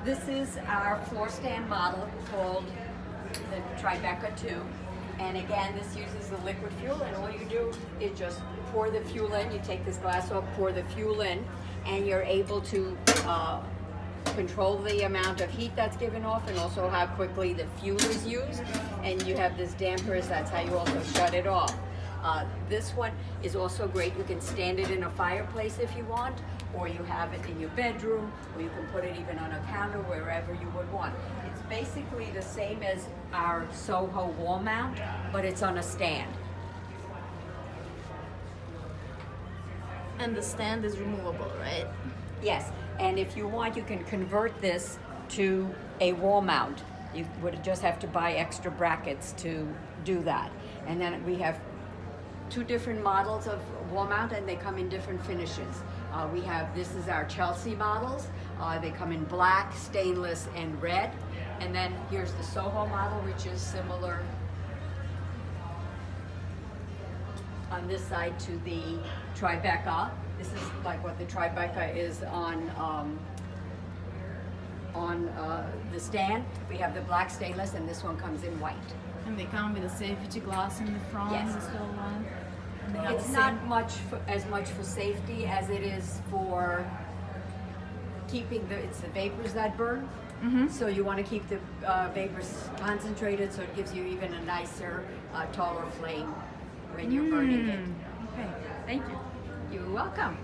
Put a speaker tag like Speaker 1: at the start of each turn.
Speaker 1: This is our floor stand model called the Tribeca 2. And again, this uses the liquid fuel, and all you do is just pour the fuel in. You take this glass off, pour the fuel in, and you're able to control the amount of heat that's given off and also how quickly the fuel is used. And you have this dampers, that's how you also shut it off. This one is also great. You can stand it in a fireplace if you want, or you have it in your bedroom, or you can put it even on a counter, wherever you would want. It's basically the same as our Soho wall mount, but it's on a stand.
Speaker 2: And the stand is removable, right?
Speaker 1: Yes, and if you want, you can convert this to a wall mount. You would just have to buy extra brackets to do that. And then we have two different models of wall mount, and they come in different finishes. This is our Chelsea models. They come in black, stainless, and red. And then here's the Soho model, which is similar on this side to the Tribeca. This is like what the Tribeca is on the stand. We have the black stainless, and this one comes in white.
Speaker 2: And they come with a safety glass in the front.
Speaker 1: Yes.
Speaker 2: As well, one. And they have
Speaker 1: It's
Speaker 2: the
Speaker 1: not
Speaker 2: same-
Speaker 1: as much for safety as it is for keeping it's the vapors that burn.
Speaker 2: Mm-hmm.
Speaker 1: So you want to keep the vapors concentrated, so it gives you even a nicer, taller flame when you're burning it.
Speaker 2: Okay, thank you.
Speaker 1: You're welcome.